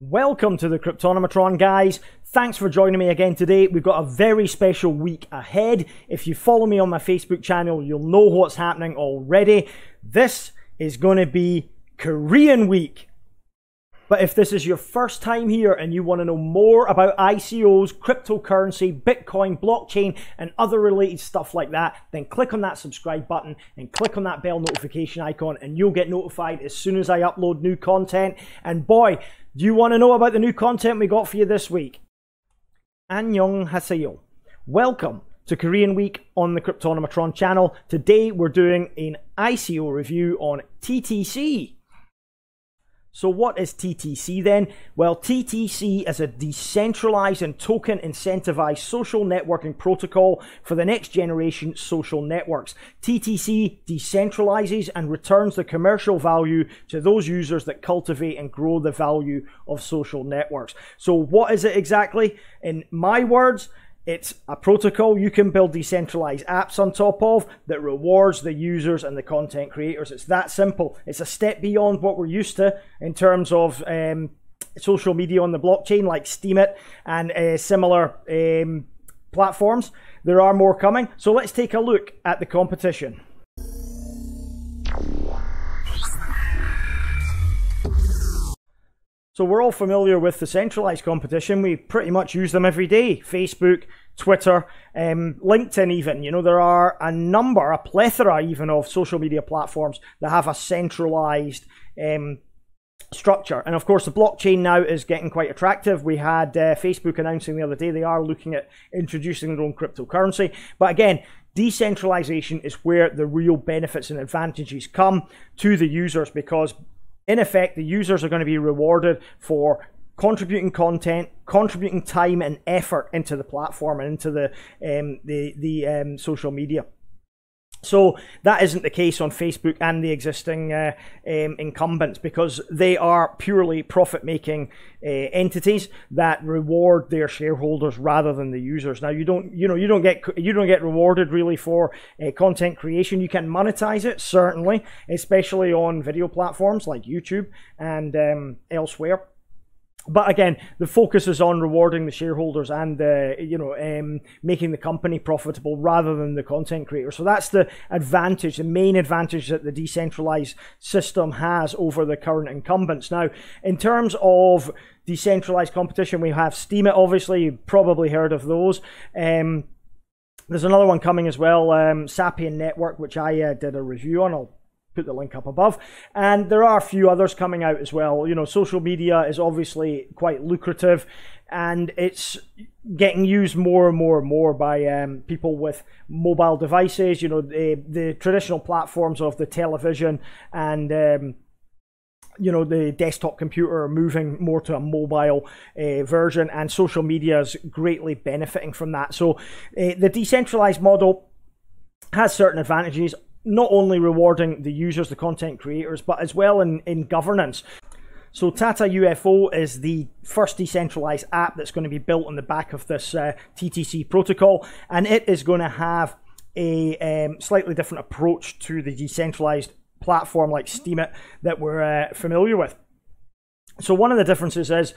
Welcome to the Cryptonomatron, guys. Thanks for joining me again today. We've got a very special week ahead. If you follow me on my Facebook channel, you'll know what's happening already. This is going to be Korean week. But if this is your first time here and you want to know more about ICOs, cryptocurrency, Bitcoin, blockchain, and other related stuff like that, then click on that subscribe button and click on that bell notification icon and you'll get notified as soon as I upload new content. And boy, do you want to know about the new content we got for you this week? Annyeonghaseyo. Welcome to Korean Week on the Cryptonomatron channel. Today we're doing an ICO review on TTC. So what is TTC then? Well, TTC is a decentralized and token incentivized social networking protocol for the next generation social networks. TTC decentralizes and returns the commercial value to those users that cultivate and grow the value of social networks. So what is it exactly? In my words, it's a protocol you can build decentralized apps on top of that rewards the users and the content creators. It's that simple. It's a step beyond what we're used to in terms of social media on the blockchain like Steemit and similar platforms. There are more coming. So let's take a look at the competition. So we're all familiar with the centralized competition. We pretty much use them every day. Facebook, Twitter, LinkedIn even. You know, there are a plethora even of social media platforms that have a centralized structure. And of course, the blockchain now is getting quite attractive. We had Facebook announcing the other day they are looking at introducing their own cryptocurrency. But again, decentralization is where the real benefits and advantages come to the users, because in effect, the users are going to be rewarded for contributing content, contributing time and effort into the platform and into the social media. So that isn't the case on Facebook and the existing incumbents, because they are purely profit-making entities that reward their shareholders rather than the users. Now, you don't get rewarded really for content creation. You can monetize it, certainly, especially on video platforms like YouTube and elsewhere. But again, the focus is on rewarding the shareholders and making the company profitable rather than the content creator. So that's the advantage, the main advantage that the decentralized system has over the current incumbents. Now, in terms of decentralized competition, we have Steemit, obviously. You've probably heard of those. There's another one coming as well, Sapien Network, which I did a review on. I'll put the link up above, and there are a few others coming out as well. You know, social media is obviously quite lucrative, and it's getting used more and more and more by people with mobile devices. You know, the traditional platforms of the television and the desktop computer are moving more to a mobile version, and social media is greatly benefiting from that. So the decentralized model has certain advantages, not only rewarding the users, the content creators, but as well in governance. So Tata UFO is the first decentralized app that's going to be built on the back of this TTC protocol, and it is going to have a slightly different approach to the decentralized platform like Steemit that we're familiar with. So one of the differences is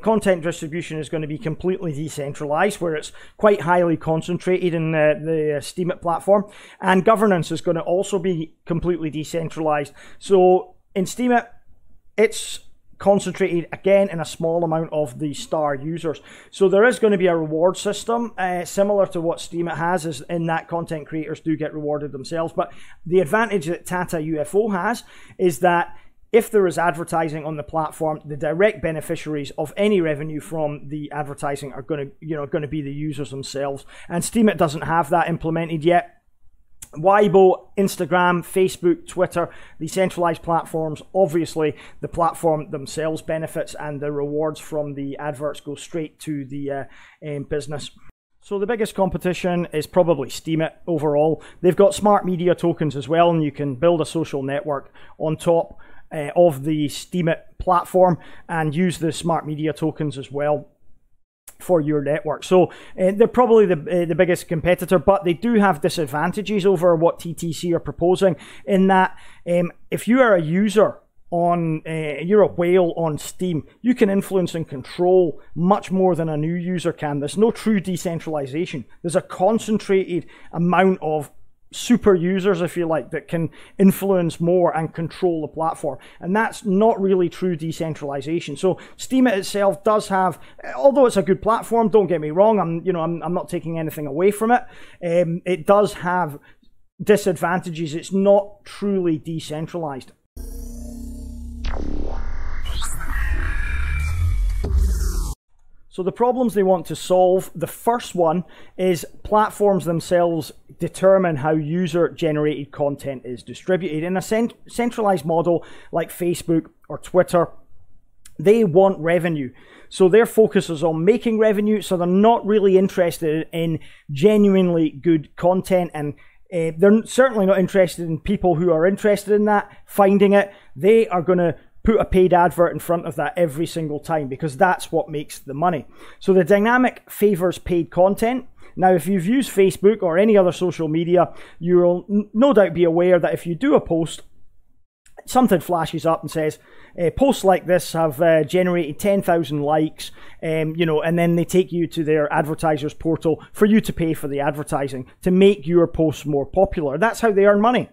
content distribution is going to be completely decentralized, where it's quite highly concentrated in the Steemit platform, and governance is going to also be completely decentralized. So in Steemit, it's concentrated again in a small amount of the star users. So there is going to be a reward system similar to what Steemit has, is in that content creators do get rewarded themselves. But the advantage that Tata UFO has is that if there is advertising on the platform, the direct beneficiaries of any revenue from the advertising are going to be the users themselves. And Steemit doesn't have that implemented yet. Weibo, Instagram, Facebook, Twitter, the centralized platforms, obviously the platform themselves benefits, and the rewards from the adverts go straight to the business. So the biggest competition is probably Steemit overall. They've got smart media tokens as well, and you can build a social network on top of the Steemit platform and use the smart media tokens as well for your network. So they're probably the biggest competitor, but they do have disadvantages over what TTC are proposing, in that if you are a user on, you're a whale on Steam, you can influence and control much more than a new user can. There's no true decentralization. There's a concentrated amount of super users, if you like, that can influence more and control the platform, and that's not really true decentralization. So Steam itself does have, although it's a good platform, don't get me wrong, I'm not taking anything away from it, it does have disadvantages. It's not truly decentralized. So the problems they want to solve, the first one is platforms themselves determine how user-generated content is distributed. In a centralized model like Facebook or Twitter, they want revenue. So their focus is on making revenue, so they're not really interested in genuinely good content, and they're certainly not interested in people who are interested in that, finding it. They are going to put a paid advert in front of that every single time because that's what makes the money. So the dynamic favors paid content. Now, if you've used Facebook or any other social media, you will no doubt be aware that if you do a post, something flashes up and says, posts like this have generated 10,000 likes, and then they take you to their advertisers portal for you to pay for the advertising to make your posts more popular. That's how they earn money.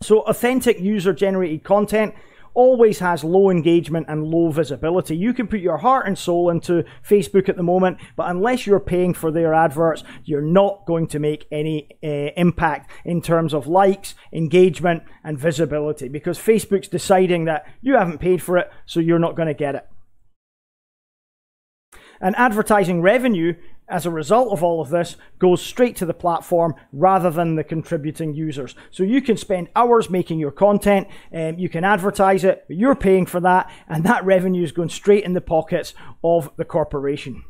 So authentic user-generated content always has low engagement and low visibility. You can put your heart and soul into Facebook at the moment, but unless you're paying for their adverts, you're not going to make any impact in terms of likes, engagement, and visibility, because Facebook's deciding that you haven't paid for it, so you're not going to get it. And advertising revenue, as a result of all of this, goes straight to the platform rather than the contributing users. So you can spend hours making your content, you can advertise it, but you're paying for that, and that revenue is going straight in the pockets of the corporation.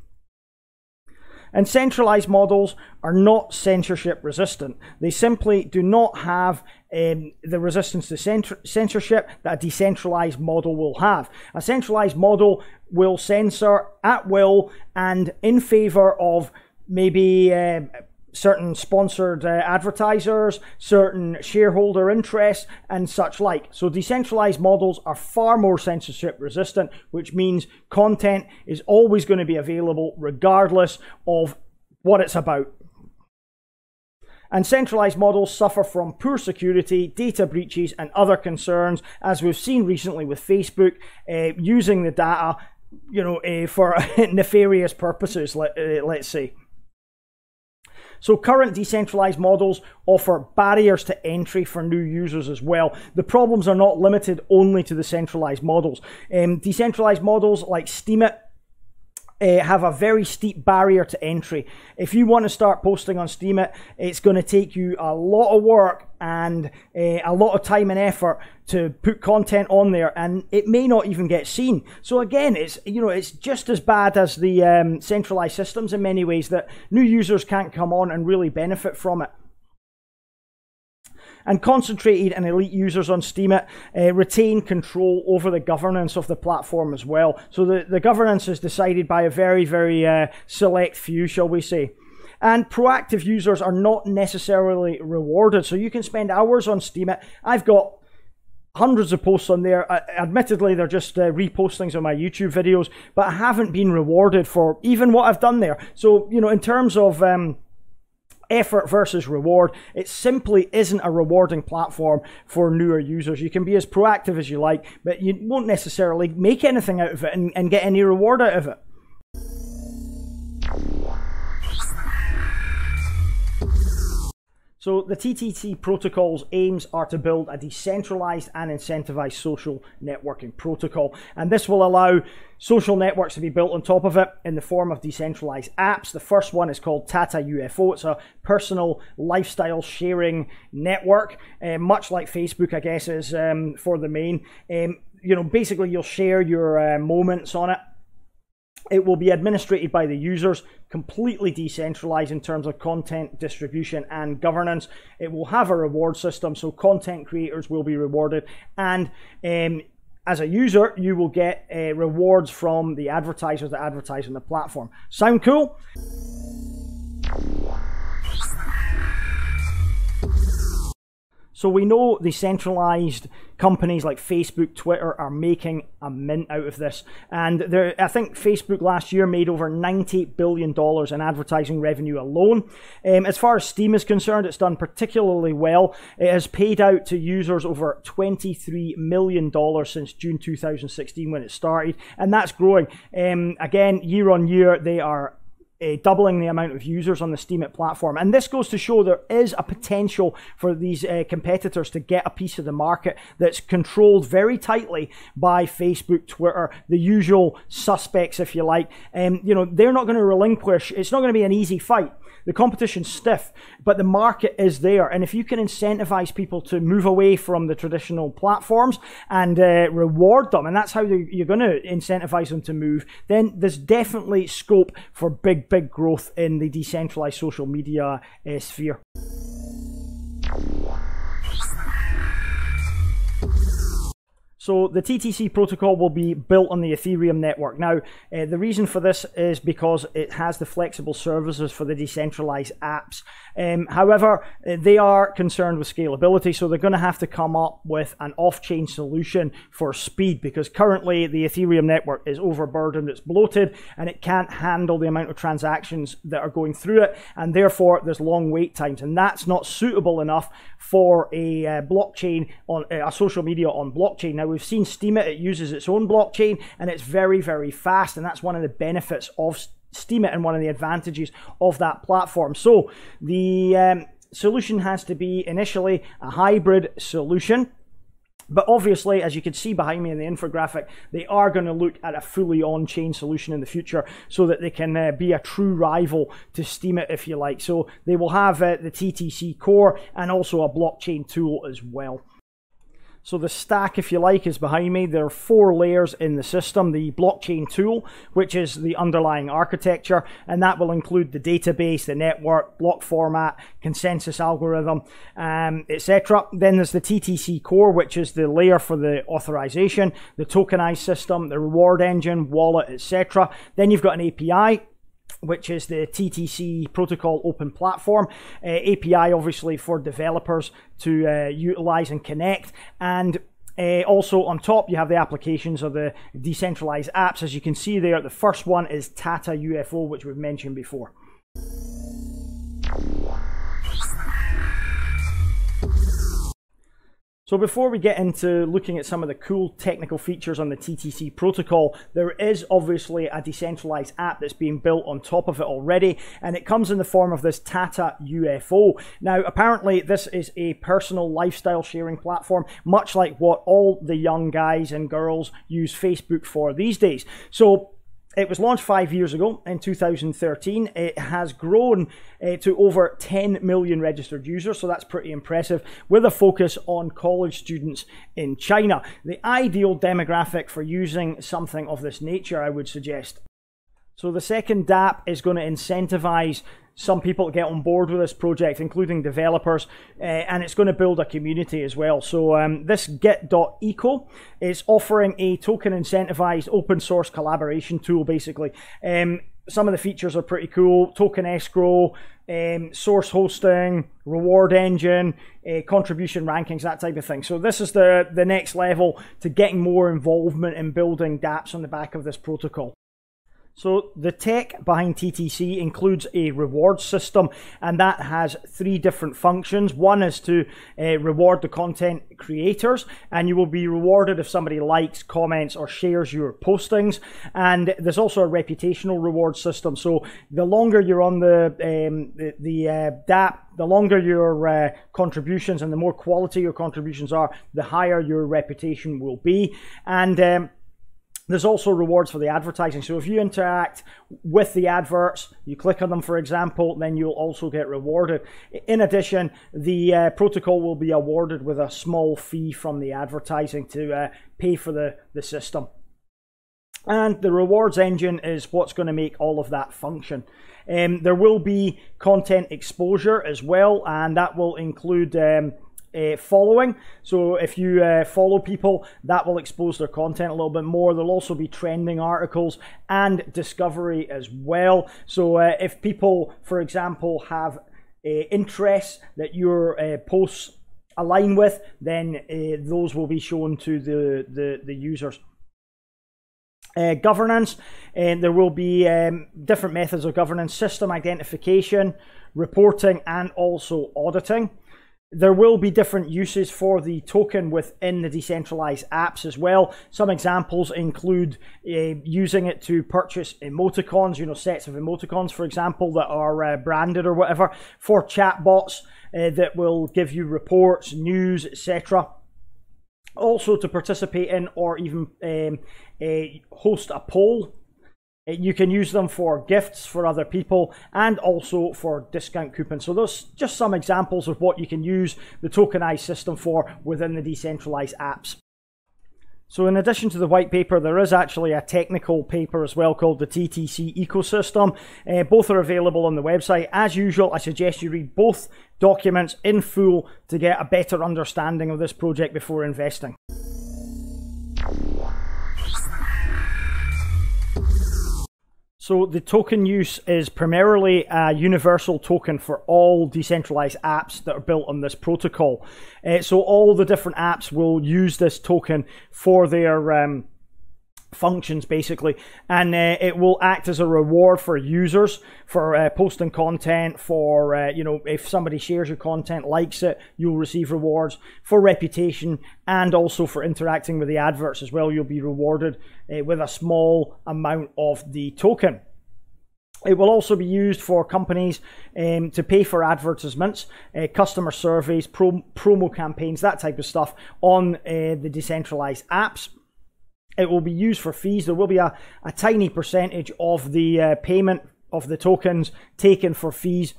And centralized models are not censorship resistant. They simply do not have the resistance to censorship that a decentralized model will have. A centralized model will censor at will and in favor of maybe certain sponsored advertisers, certain shareholder interests, and such like. So decentralized models are far more censorship resistant, which means content is always going to be available regardless of what it's about. And centralized models suffer from poor security, data breaches, and other concerns, as we've seen recently with Facebook using the data, for nefarious purposes, let's say. So current decentralized models offer barriers to entry for new users as well. The problems are not limited only to the centralized models. Decentralized models like Steemit have a very steep barrier to entry. If you want to start posting on Steemit, it's going to take you a lot of work and a lot of time and effort to put content on there, and it may not even get seen. So again, it's just as bad as the centralized systems in many ways, that new users can't come on and really benefit from it. And concentrated and elite users on Steemit retain control over the governance of the platform as well. So the governance is decided by a very, very select few, shall we say. And proactive users are not necessarily rewarded. So you can spend hours on Steemit. I've got hundreds of posts on there. Admittedly, they're just repostings of my YouTube videos, but I haven't been rewarded for even what I've done there. So, in terms of effort versus reward, it simply isn't a rewarding platform for newer users. You can be as proactive as you like, but you won't necessarily make anything out of it and get any reward out of it. So the TTC protocol's aims are to build a decentralized and incentivized social networking protocol. And this will allow social networks to be built on top of it in the form of decentralized apps. The first one is called Tata UFO. It's a personal lifestyle sharing network, much like Facebook, I guess, is for the main. Basically you'll share your moments on it. It will be administrated by the users, completely decentralized in terms of content distribution and governance. It will have a reward system, so content creators will be rewarded. And as a user, you will get rewards from the advertisers that advertise on the platform. Sound cool? So we know the centralized companies like Facebook, Twitter are making a mint out of this. And I think Facebook last year made over $90 billion in advertising revenue alone. As far as Steam is concerned, it's done particularly well. It has paid out to users over $23 million since June 2016 when it started. And that's growing. Again, year on year, they are doubling the amount of users on the Steam platform. And this goes to show there is a potential for these competitors to get a piece of the market that's controlled very tightly by Facebook, Twitter, the usual suspects, if you like. You know, they're not going to relinquish. It's not going to be an easy fight. The competition's stiff, but the market is there. And if you can incentivize people to move away from the traditional platforms and reward them, and that's how you're going to incentivize them to move, then there's definitely scope for big growth in the decentralized social media sphere. So the TTC protocol will be built on the Ethereum network. Now, the reason for this is because it has the flexible services for the decentralized apps. However, they are concerned with scalability, so they're going to have to come up with an off-chain solution for speed, because currently the Ethereum network is overburdened, it's bloated, and it can't handle the amount of transactions that are going through it, and therefore there's long wait times, and that's not suitable enough for a blockchain, on a social media on blockchain. Now, we've seen Steemit, it uses its own blockchain, and it's very fast, and that's one of the benefits of Steemit and one of the advantages of that platform. So the solution has to be initially a hybrid solution. But obviously, as you can see behind me in the infographic, they are going to look at a fully on-chain solution in the future so that they can be a true rival to Steemit, if you like. So they will have the TTC core and also a blockchain tool as well. So the stack, if you like, is behind me. There are 4 layers in the system. The blockchain tool, which is the underlying architecture, and that will include the database, the network, block format, consensus algorithm, etc. Then there's the TTC core, which is the layer for the authorization, the tokenized system, the reward engine, wallet, etc. Then you've got an API, which is the TTC Protocol Open Platform, API obviously for developers to utilize and connect, and also on top you have the applications of the decentralized apps. As you can see there, the first one is Tata UFO, which we've mentioned before. So before we get into looking at some of the cool technical features on the TTC protocol, there is obviously a decentralized app that's being built on top of it already, and it comes in the form of this Tata UFO. Now, apparently this is a personal lifestyle sharing platform, much like what all the young guys and girls use Facebook for these days. So it was launched 5 years ago in 2013. It has grown to over 10 million registered users, so that's pretty impressive, with a focus on college students in China. The ideal demographic for using something of this nature, I would suggest. So the second dApp is going to incentivize some people to get on board with this project, including developers, and it's going to build a community as well. So this get.eco is offering a token incentivized open source collaboration tool, basically. Some of the features are pretty cool: token escrow, source hosting, reward engine, contribution rankings, that type of thing. So this is the next level to getting more involvement in building dApps on the back of this protocol. So the tech behind TTC includes a reward system, and that has 3 different functions. One is to reward the content creators, and you will be rewarded if somebody likes, comments, or shares your postings. And there's also a reputational reward system. So the longer you're on the dApp, the longer your contributions and the more quality your contributions are, the higher your reputation will be. And there's also rewards for the advertising. So if you interact with the adverts, you click on them, for example, then you'll also get rewarded. In addition, the protocol will be awarded with a small fee from the advertising to pay for the system. And the rewards engine is what's going to make all of that function. There will be content exposure as well, and that will include following. So if you follow people, that will expose their content a little bit more. There'll also be trending articles and discovery as well. So if people, for example, have interests that your posts align with, then those will be shown to the users. Governance, and there will be different methods of governance: system identification, reporting, and also auditing. There will be different uses for the token within the decentralized apps as well. Some examples include using it to purchase emoticons, you know, sets of emoticons, for example, that are branded or whatever, for chatbots that will give you reports, news, etc. Also to participate in or even host a poll. You can use them for gifts for other people and also for discount coupons. So those just some examples of what you can use the tokenized system for within the decentralized apps. So in addition to the white paper, there is actually a technical paper as well called the TTC ecosystem. Both are available on the website. As usual, I suggest you read both documents in full to get a better understanding of this project before investing. So the token use is primarily a universal token for all decentralized apps that are built on this protocol. So all the different apps will use this token for their functions basically, and it will act as a reward for users for posting content, for you know, if somebody shares your content, likes it, you'll receive rewards, for reputation, and also for interacting with the adverts as well. You'll be rewarded with a small amount of the token. It will also be used for companies to pay for advertisements, customer surveys, promo campaigns, that type of stuff on the decentralized apps. It will be used for fees. There will be a tiny percentage of the payment of the tokens taken for fees.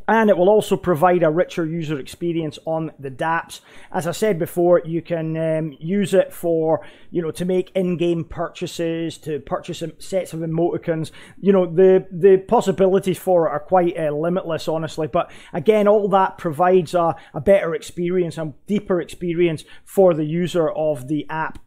And it will also provide a richer user experience on the dApps. As I said before, you can use it for, you know, to make in-game purchases, to purchase sets of emoticons. You know, the possibilities for it are quite limitless, honestly. But again, all that provides a better experience, a deeper experience for the user of the app.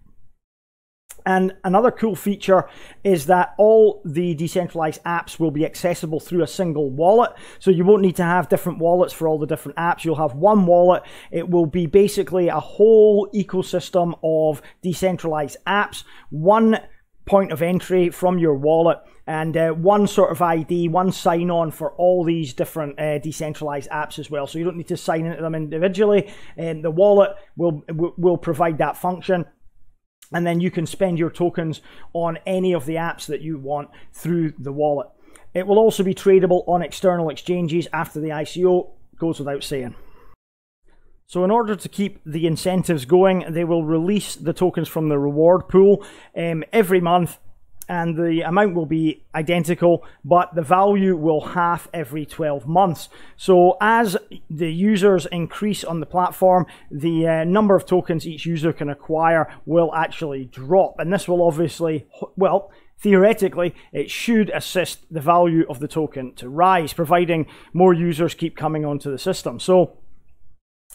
And another cool feature is that all the decentralized apps will be accessible through a single wallet. So you won't need to have different wallets for all the different apps. You'll have one wallet. It will be basically a whole ecosystem of decentralized apps, one point of entry from your wallet, and one sort of ID, one sign-on for all these different decentralized apps as well. So you don't need to sign into them individually, and the wallet will provide that function. And then you can spend your tokens on any of the apps that you want through the wallet. It will also be tradable on external exchanges after the ICO, goes without saying. So in order to keep the incentives going, they will release the tokens from the reward pool every month, and the amount will be identical, but the value will half every 12 months. So as the users increase on the platform, the number of tokens each user can acquire will actually drop. And this will obviously, well, theoretically, it should assist the value of the token to rise, providing more users keep coming onto the system. So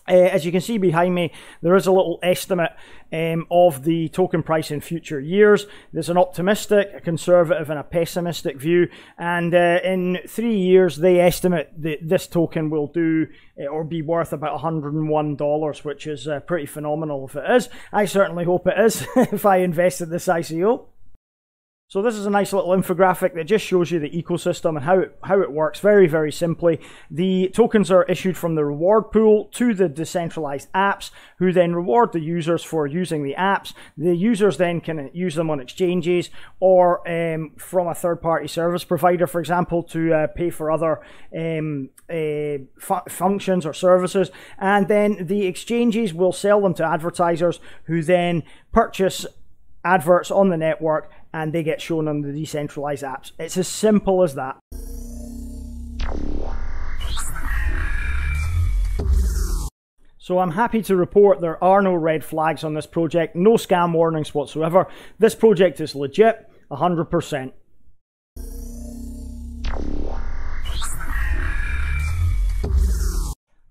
as you can see behind me, there is a little estimate of the token price in future years. There's an optimistic, a conservative, and a pessimistic view. And in 3 years, they estimate that this token will do or be worth about $101, which is pretty phenomenal if it is. I certainly hope it is if I invest in this ICO. So this is a nice little infographic that just shows you the ecosystem and how it works very, very simply. The tokens are issued from the reward pool to the decentralized apps, who then reward the users for using the apps. The users then can use them on exchanges or from a third-party service provider, for example, to pay for other functions or services. And then the exchanges will sell them to advertisers, who then purchase adverts on the network, and they get shown on the decentralized apps. It's as simple as that. So I'm happy to report there are no red flags on this project, no scam warnings whatsoever. This project is legit, 100%.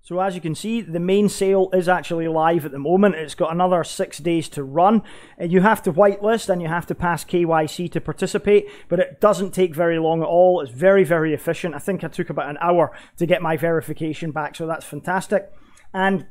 So as you can see, the main sale is actually live at the moment. It's got another 6 days to run. You have to whitelist and you have to pass KYC to participate, but it doesn't take very long at all. It's very, very efficient. I think I took about an hour to get my verification back, so that's fantastic. And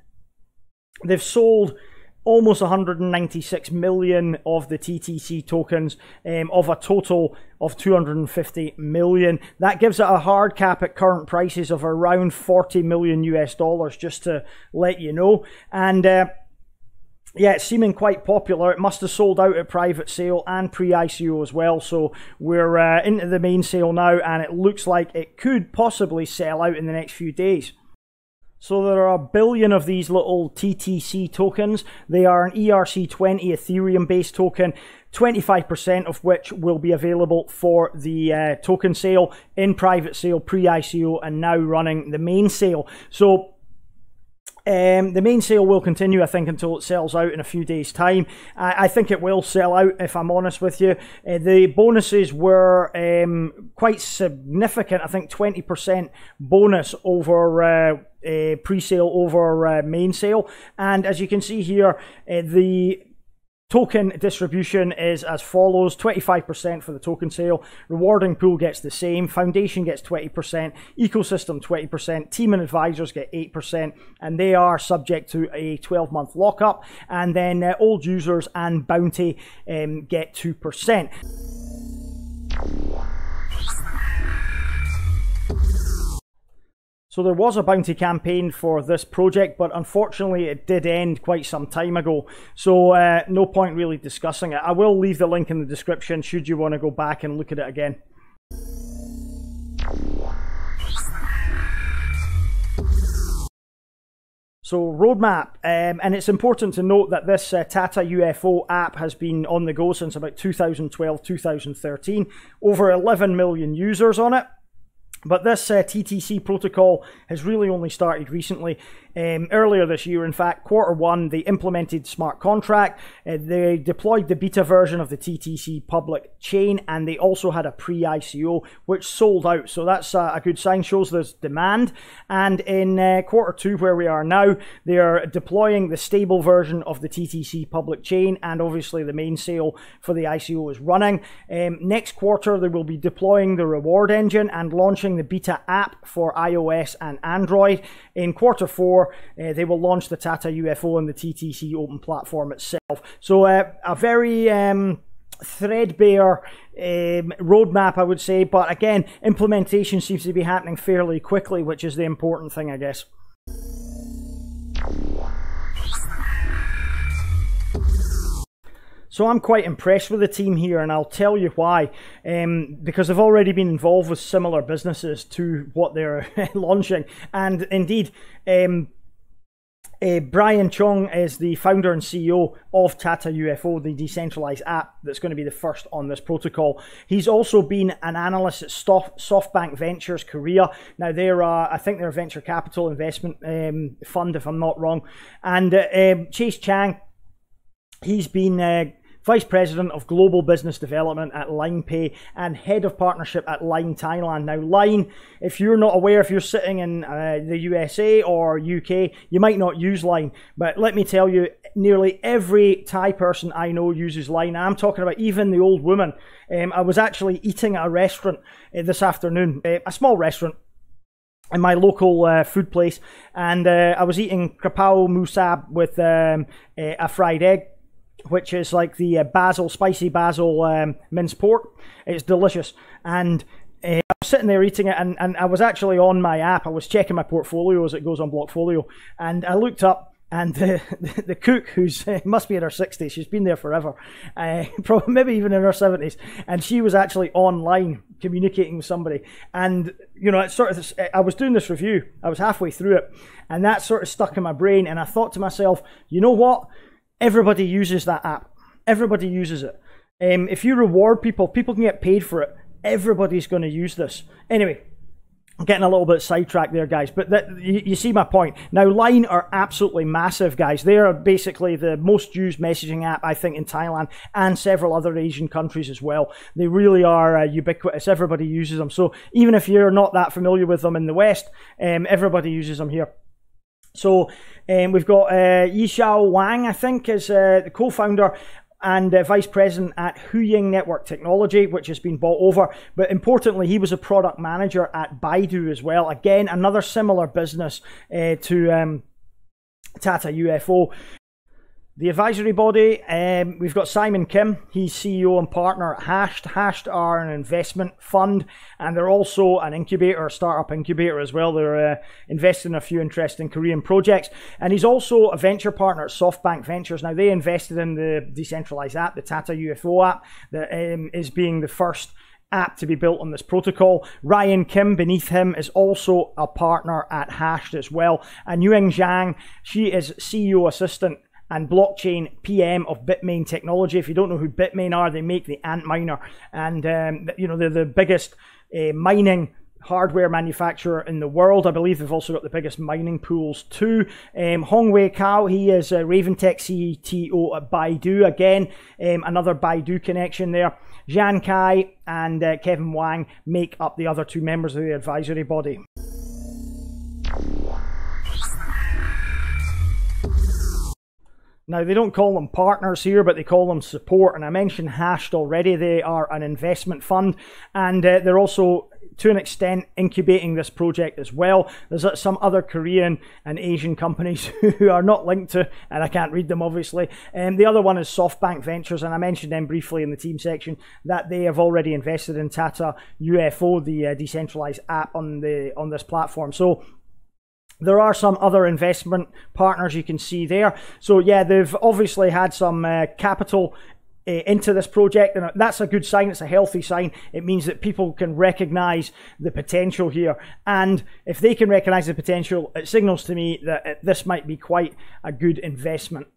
They've sold almost 196 million of the TTC tokens, of a total of 250 million. That gives it a hard cap at current prices of around 40 million US dollars, just to let you know. And yeah, it's seeming quite popular. It must have sold out at private sale and pre-ICO as well. So we're into the main sale now, and it looks like it could possibly sell out in the next few days. So there are a billion of these little TTC tokens. They are an ERC20 Ethereum-based token, 25% of which will be available for the token sale, in private sale, pre-ICO, and now running the main sale. So the main sale will continue, I think, until it sells out in a few days' time. I think it will sell out, if I'm honest with you. The bonuses were quite significant. I think 20% bonus over pre-sale over main sale. And as you can see here, the token distribution is as follows: 25% for the token sale, rewarding pool gets the same, foundation gets 20%, ecosystem 20%, team and advisors get 8%, and they are subject to a 12-month lockup, and then old users and bounty get 2%. So there was a bounty campaign for this project, but unfortunately it did end quite some time ago. So no point really discussing it. I will leave the link in the description should you want to go back and look at it again. So roadmap, and it's important to note that this Tata UFO app has been on the go since about 2012, 2013, over 11 million users on it. But this TTC protocol has really only started recently. Earlier this year, in fact, Q1, they implemented smart contract. They deployed the beta version of the TTC public chain, and they also had a pre-ICO, which sold out. So that's a good sign, shows there's demand. And in Q2, where we are now, they are deploying the stable version of the TTC public chain, and obviously the main sale for the ICO is running. Next quarter, they will be deploying the reward engine and launching the beta app for iOS and Android. In Q4, they will launch the Tata UFO and the TTC open platform itself. So a very threadbare roadmap, I would say, but again, implementation seems to be happening fairly quickly, which is the important thing, I guess. So I'm quite impressed with the team here, and I'll tell you why. Because I've already been involved with similar businesses to what they're launching. And indeed, Brian Chong is the founder and CEO of Tata UFO, the decentralized app that's going to be the first on this protocol. He's also been an analyst at SoftBank Ventures Korea. Now they're, I think they're a venture capital investment fund, if I'm not wrong. And Chase Chang, he's been Vice President of Global Business Development at LinePay and Head of Partnership at Line Thailand. Now Line, if you're not aware, if you're sitting in the USA or UK, you might not use Line, but let me tell you, nearly every Thai person I know uses Line. I'm talking about even the old woman. I was actually eating at a restaurant this afternoon, a small restaurant in my local food place, and I was eating krapao musab with a fried egg, which is like the spicy basil minced pork. It's delicious. And I was sitting there eating it, and I was actually on my app. I was checking my portfolio as it goes on Blockfolio, and I looked up, and the cook, who's must be in her 60s, she's been there forever, probably maybe even in her 70s, and she was actually online communicating with somebody. And you know, it sort of, I was doing this review, I was halfway through it, and that sort of stuck in my brain, and I thought to myself, you know what? Everybody uses that app. Everybody uses it. If you reward people, people can get paid for it. Everybody's going to use this. Anyway, I'm getting a little bit sidetracked there, guys, but you see my point. Now, Line are absolutely massive, guys. They are basically the most used messaging app, I think, in Thailand and several other Asian countries as well. They really are ubiquitous. Everybody uses them. So even if you're not that familiar with them in the West, everybody uses them here. So we've got Yixiao Wang, I think, is the co-founder and Vice President at Huying Network Technology, which has been bought over. But importantly, he was a product manager at Baidu as well. Again, another similar business to Tata UFO. The advisory body, we've got Simon Kim. He's CEO and partner at Hashed. Hashed are an investment fund, and they're also an incubator, startup incubator as well. They're invested in a few interesting Korean projects. And he's also a venture partner at SoftBank Ventures. Now, they invested in the Decentralized app, the Tata UFO app, that is being the first app to be built on this protocol. Ryan Kim, beneath him, is also a partner at Hashed as well. And Yuing Zhang, she is CEO assistant and blockchain PM of Bitmain Technology. If you don't know who Bitmain are, they make the Antminer, and you know, they're the biggest mining hardware manufacturer in the world. I believe they've also got the biggest mining pools too. Hongwei Cao, he is Raventech CTO at Baidu. Again, another Baidu connection there. Zhan Kai and Kevin Wang make up the other two members of the advisory body. Now, they don't call them partners here, but they call them support. And I mentioned Hashed already. They are an investment fund, and they're also, to an extent, incubating this project as well. There's some other Korean and Asian companies who are not linked to, and I can't read them obviously. The other one is SoftBank Ventures, and I mentioned them briefly in the team section, that they have already invested in Tata UFO, the decentralized app on this platform. So there are some other investment partners you can see there. So yeah, they've obviously had some capital into this project, and that's a good sign. It's a healthy sign. It means that people can recognize the potential here, and if they can recognize the potential, it signals to me that this might be quite a good investment.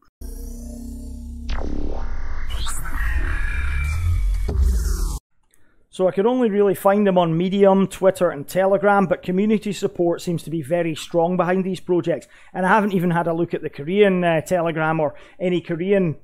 So I could only really find them on Medium, Twitter and Telegram, but community support seems to be very strong behind these projects. And I haven't even had a look at the Korean Telegram or any Korean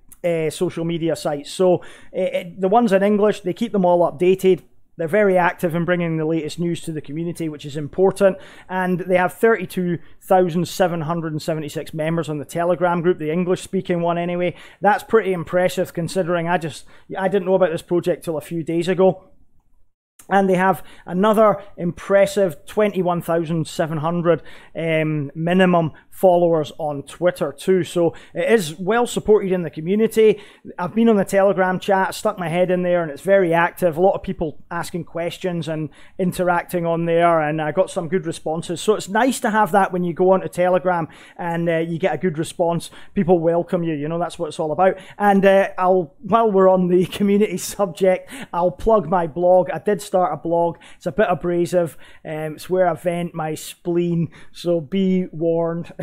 social media sites. So the ones in English, they keep them all updated. They're very active in bringing the latest news to the community, which is important. And they have 32,776 members on the Telegram group, the English-speaking one anyway. That's pretty impressive considering I didn't know about this project till a few days ago. And they have another impressive 21,700 minimum followers on Twitter too. So it is well supported in the community. I've been on the Telegram chat, stuck my head in there, and it's very active. A lot of people asking questions and interacting on there, and I got some good responses. So it's nice to have that when you go onto Telegram and you get a good response. People welcome you, you know, that's what it's all about. And while we're on the community subject, I'll plug my blog. I did start a blog. It's a bit abrasive. It's where I vent my spleen, so be warned.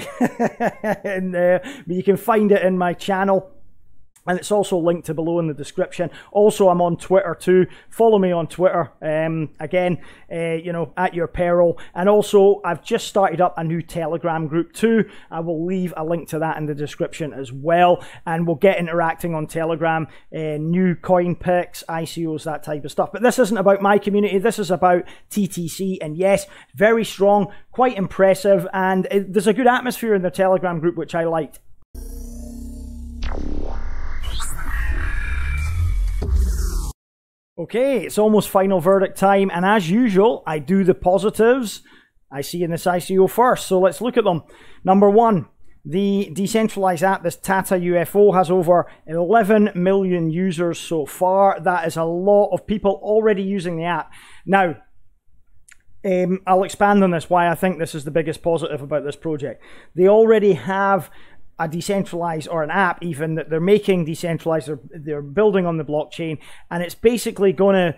And but you can find it in my channel, and it's also linked to below in the description. Also, I'm on Twitter too. Follow me on Twitter, again, you know, at your peril. And also, I've just started up a new Telegram group too. I will leave a link to that in the description as well. And we'll get interacting on Telegram, new coin picks, ICOs, that type of stuff. But this isn't about my community. This is about TTC. And yes, very strong, quite impressive. And there's a good atmosphere in the Telegram group, which I liked. Okay, it's almost final verdict time, and as usual, I do the positives I see in this ICO first. So let's look at them. Number one, the decentralized app, this Tata UFO, has over 11 million users so far. That is a lot of people already using the app. Now, I'll expand on this, why I think this is the biggest positive about this project. They already have a decentralized, or an app even, that they're making decentralized, they're building on the blockchain, and it's basically going to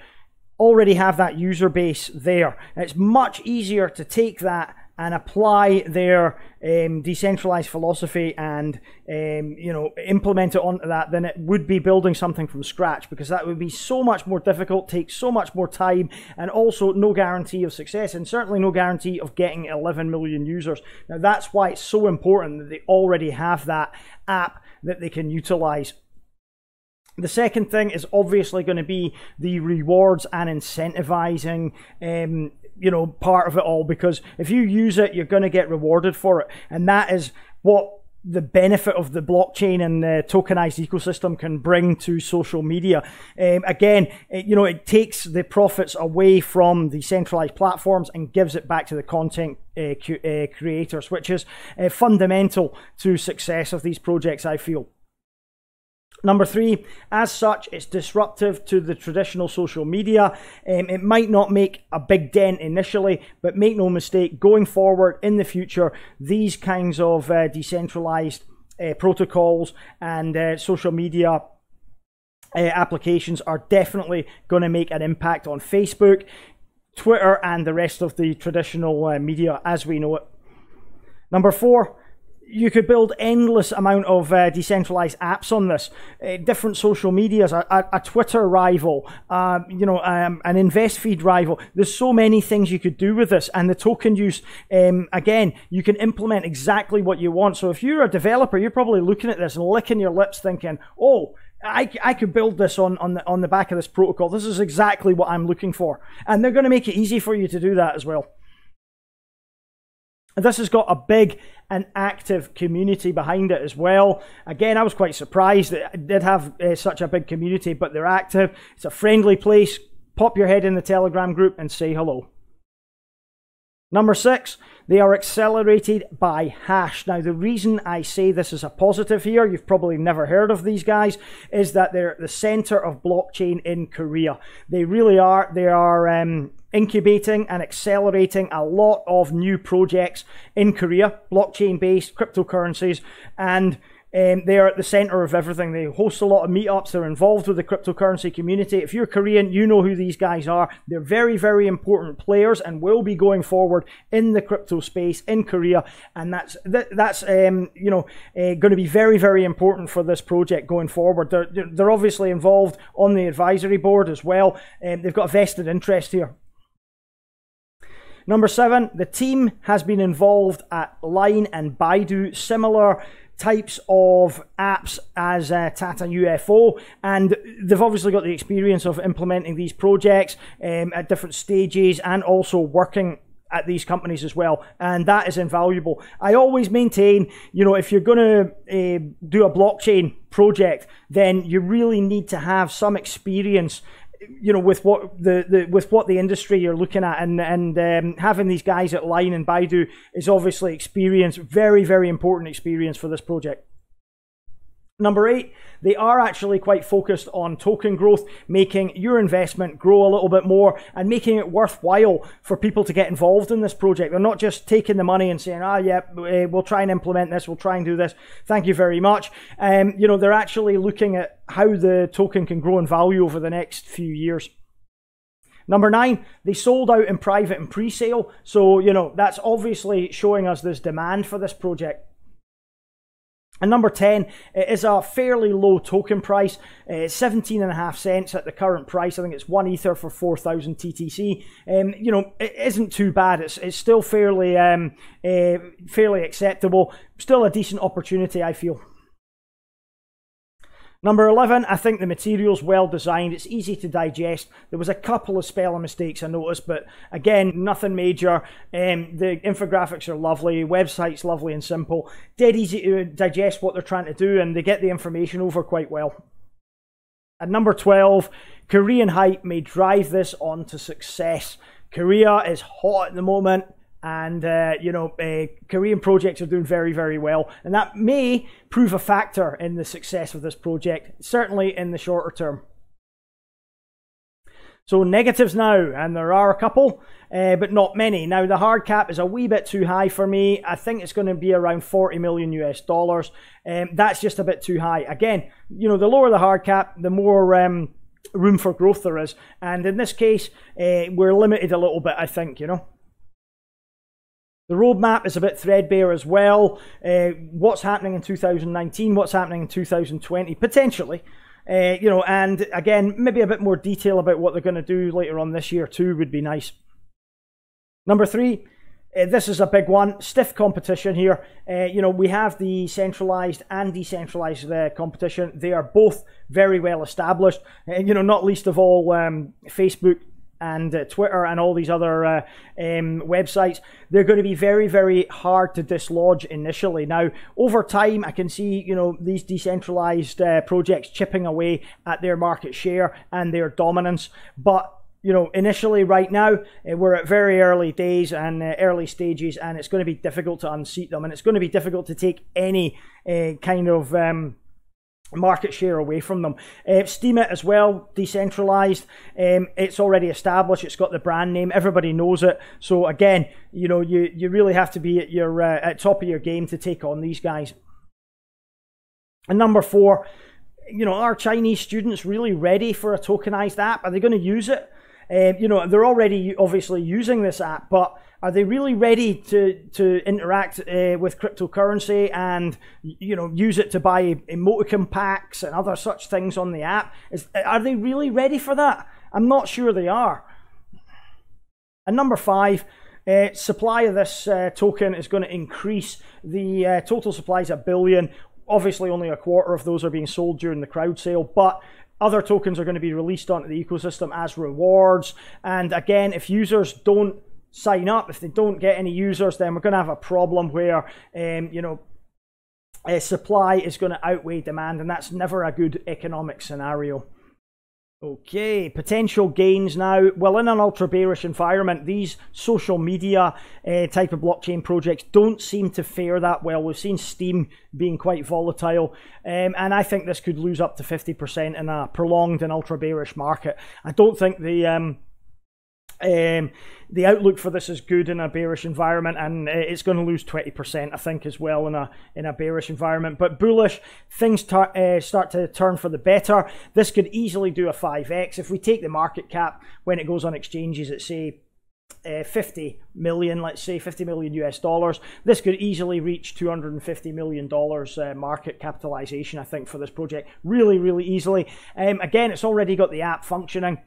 already have that user base there. And it's much easier to take that and apply their decentralized philosophy and you know, implement it onto that than it would be building something from scratch, because that would be so much more difficult, take so much more time, and also no guarantee of success, and certainly no guarantee of getting 11 million users. Now that's why it's so important that they already have that app that they can utilize. The second thing is obviously going to be the rewards and incentivizing you know, part of it all, because if you use it, you're going to get rewarded for it, and that is what the benefit of the blockchain and the tokenized ecosystem can bring to social media. Again, it takes the profits away from the centralized platforms and gives it back to the content creators, which is fundamental to success of these projects, I feel. Number 3, as such, it's disruptive to the traditional social media. It might not make a big dent initially, but make no mistake, going forward in the future, these kinds of decentralized protocols and social media applications are definitely going to make an impact on Facebook, Twitter, and the rest of the traditional media as we know it. Number 4, you could build endless amount of decentralized apps on this. Different social medias, a Twitter rival, an invest feed rival. There's so many things you could do with this, and the token use, again, you can implement exactly what you want. So if you're a developer, you're probably looking at this and licking your lips thinking, oh, I could build this on the back of this protocol. This is exactly what I'm looking for. And they're going to make it easy for you to do that as well. This has got a big and active community behind it as well. Again, I was quite surprised that it did have such a big community, but they're active. It's a friendly place. Pop your head in the Telegram group and say hello. Number 6, they are accelerated by hash. Now, the reason I say this is a positive here, you've probably never heard of these guys, is that they're the center of blockchain in Korea. They really are. They are incubating and accelerating a lot of new projects in Korea, blockchain-based cryptocurrencies, and they are at the center of everything. They host a lot of meetups. They're involved with the cryptocurrency community. If you're Korean, you know who these guys are. They're very, very important players and will be going forward in the crypto space in Korea. And that's going to be very, very important for this project going forward. They're obviously involved on the advisory board as well. They've got a vested interest here. Number 7, the team has been involved at Line and Baidu, similar types of apps as Tata UFO, and they've obviously got the experience of implementing these projects at different stages and also working at these companies as well, and that is invaluable. I always maintain, if you're going to do a blockchain project, then you really need to have some experience with what the industry you're looking at, and having these guys at Line and Baidu is obviously experience, very, very important experience for this project. Number 8, they are actually quite focused on token growth, making your investment grow a little bit more and making it worthwhile for people to get involved in this project. They're not just taking the money and saying, we'll try and implement this, we'll try and do this, thank you very much. They're actually looking at how the token can grow in value over the next few years. Number 9, they sold out in private and pre-sale. So, that's obviously showing us there's demand for this project. And number 10, it is a fairly low token price, 17.5 cents at the current price. I think it's 1 Ether for 4,000 TTC. It isn't too bad. It's still fairly acceptable. Still a decent opportunity, I feel. Number 11, I think the material's well designed. It's easy to digest. There was a couple of spelling mistakes I noticed, but again, nothing major. The infographics are lovely, website's lovely and simple. Dead easy to digest what they're trying to do, and they get the information over quite well. At number 12, Korean hype may drive this on to success. Korea is hot at the moment. And, Korean projects are doing very, very well. And that may prove a factor in the success of this project, certainly in the shorter term. So negatives now, and there are a couple, but not many. Now, the hard cap is a wee bit too high for me. I think it's going to be around 40 million US dollars. That's just a bit too high. Again, the lower the hard cap, the more room for growth there is. And in this case, we're limited a little bit, I think, The roadmap is a bit threadbare as well. What's happening in 2019, what's happening in 2020, potentially. And again, maybe a bit more detail about what they're going to do later on this year too would be nice. Number 3, this is a big one, stiff competition here. We have the centralized and decentralized competition. They are both very well established. Not least of all Facebook and Twitter and all these other websites, they're going to be very, very hard to dislodge initially. Now, over time, I can see, you know, these decentralized projects chipping away at their market share and their dominance. But, you know, initially right now, we're at very early days and early stages, and it's going to be difficult to unseat them, and it's going to be difficult to take any kind of market share away from them. Steemit as well, decentralized. It's already established. It's got the brand name. Everybody knows it. So again, you know, you really have to be at your at top of your game to take on these guys. And number 4, you know, are Chinese students really ready for a tokenized app? Are they going to use it? You know, they're already obviously using this app, but are they really ready to interact with cryptocurrency and, you know, use it to buy emoticon packs and other such things on the app? Are they really ready for that? I'm not sure they are. And number 5, supply of this token is going to increase. The total supply is 1 billion. Obviously, only a quarter of those are being sold during the crowd sale, but other tokens are going to be released onto the ecosystem as rewards. And again, if users don't sign up, if they don't get any users, then we're going to have a problem where, you know, supply is going to outweigh demand, and that's never a good economic scenario. Okay, potential gains now. Well, in an ultra bearish environment, these social media type of blockchain projects don't seem to fare that well. We've seen Steem being quite volatile, and I think this could lose up to 50% in a prolonged and ultra bearish market. I don't think the outlook for this is good in a bearish environment, and it's going to lose 20%, I think, as well in a bearish environment. But bullish, things start to turn for the better. This could easily do a 5x. If we take the market cap when it goes on exchanges at, say, 50 million, let's say 50 million US dollars, this could easily reach $250 million market capitalization, I think, for this project. Really, really easily. Again, it's already got the app functioning.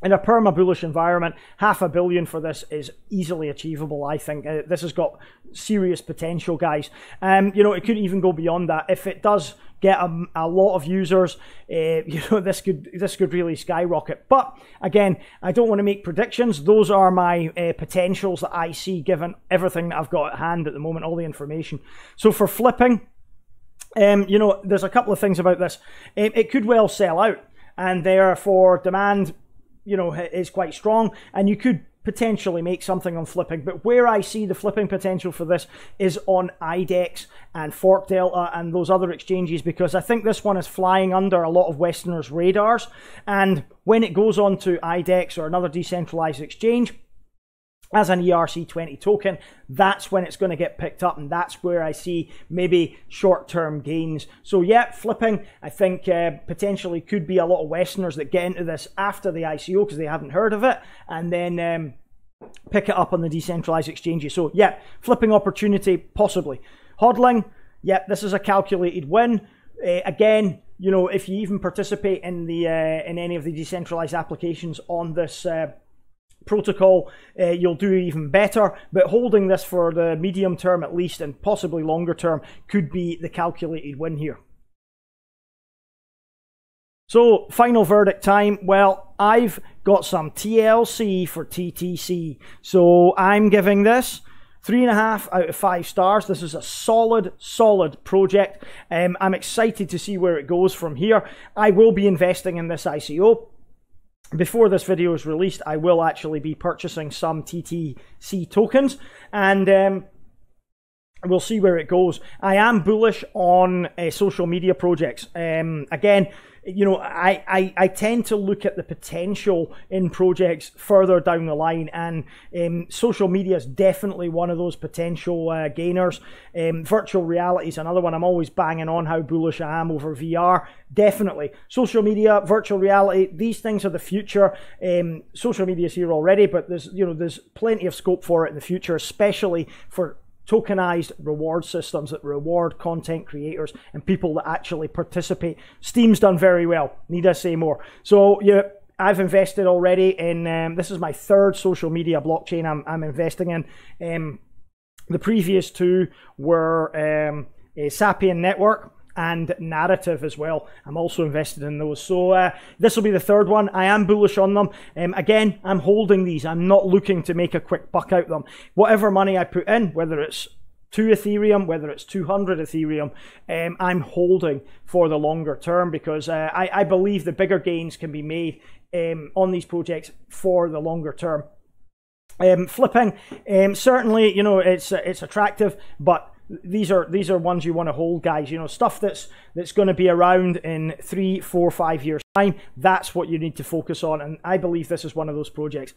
In a perma-bullish environment, $500 million for this is easily achievable, I think. This has got serious potential, guys. You know, it could even go beyond that. If it does get a lot of users, you know, this could really skyrocket. But again, I don't want to make predictions. Those are my potentials that I see, given everything that I've got at hand at the moment, all the information. So for flipping, you know, there's a couple of things about this. It could well sell out, and therefore demand, you know, is quite strong, and you could potentially make something on flipping. But where I see the flipping potential for this is on IDEX and Fork Delta and those other exchanges, because I think this one is flying under a lot of Westerners' radars. And when it goes on to IDEX or another decentralized exchange as an ERC20 token, that's when it's going to get picked up, and that's where I see maybe short-term gains. So yeah, flipping, I think potentially could be a lot of Westerners that get into this after the ICO because they haven't heard of it, and then pick it up on the decentralized exchanges. So yeah, flipping opportunity, possibly. Hodling, yeah, this is a calculated win. Again, you know, if you even participate in the in any of the decentralized applications on this protocol, you'll do even better. But holding this for the medium term at least, and possibly longer term, could be the calculated win here. So final verdict time. Well, I've got some TLC for TTC, so I'm giving this 3.5 out of 5 stars. This is a solid project. I'm excited to see where it goes from here. I will be investing in this ICO. Before this video is released, I will actually be purchasing some TTC tokens, and we'll see where it goes. I am bullish on social media projects. Again, you know, I tend to look at the potential in projects further down the line, and social media is definitely one of those potential gainers. Virtual reality is another one. I'm always banging on how bullish I am over VR. Definitely. Social media, virtual reality, these things are the future. Social media is here already, but there's plenty of scope for it in the future, especially for tokenized reward systems that reward content creators and people that actually participate. Steem's done very well, need I say more? So yeah, I've invested already in, this is my 3rd social media blockchain I'm investing in. The previous 2 were a Sapien Network and narrative as well. I'm also invested in those. So this will be the third one. I am bullish on them. Again, I'm holding these. I'm not looking to make a quick buck out of them. Whatever money I put in, whether it's 2 Ethereum, whether it's 200 Ethereum, I'm holding for the longer term, because I believe the bigger gains can be made on these projects for the longer term. Flipping, certainly, you know, it's attractive, but these are ones you want to hold, guys. You know, stuff that's going to be around in 3, 4, 5 years time. That's what you need to focus on, and I believe this is one of those projects.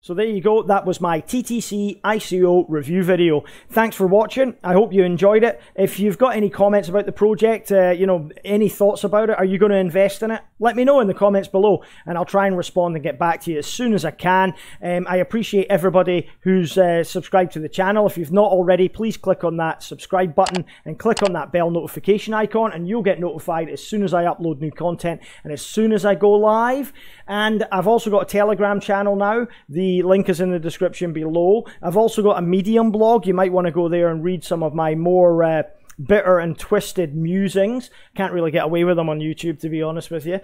So there you go. That was my TTC ICO review video. Thanks for watching. I hope you enjoyed it. If you've got any comments about the project, you know, any thoughts about it, are you going to invest in it? Let me know in the comments below, and I'll try and respond and get back to you as soon as I can. I appreciate everybody who's subscribed to the channel. If you've not already, please click on that subscribe button and click on that bell notification icon, and you'll get notified as soon as I upload new content and as soon as I go live. And I've also got a Telegram channel now. The link is in the description below. I've also got a Medium blog. You might want to go there and read some of my more bitter and twisted musings. Can't really get away with them on YouTube, to be honest with you.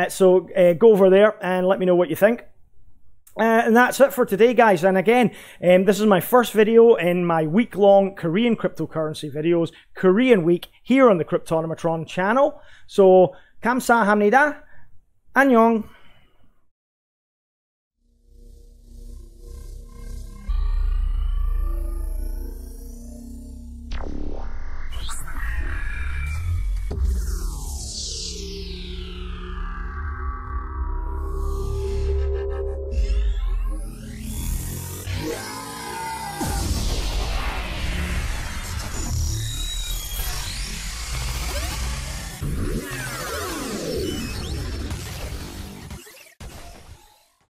So go over there and let me know what you think. And that's it for today, guys. And again, this is my first video in my week-long Korean cryptocurrency videos, Korean week, here on the Cryptonomatron channel. So, 감사합니다. 안녕.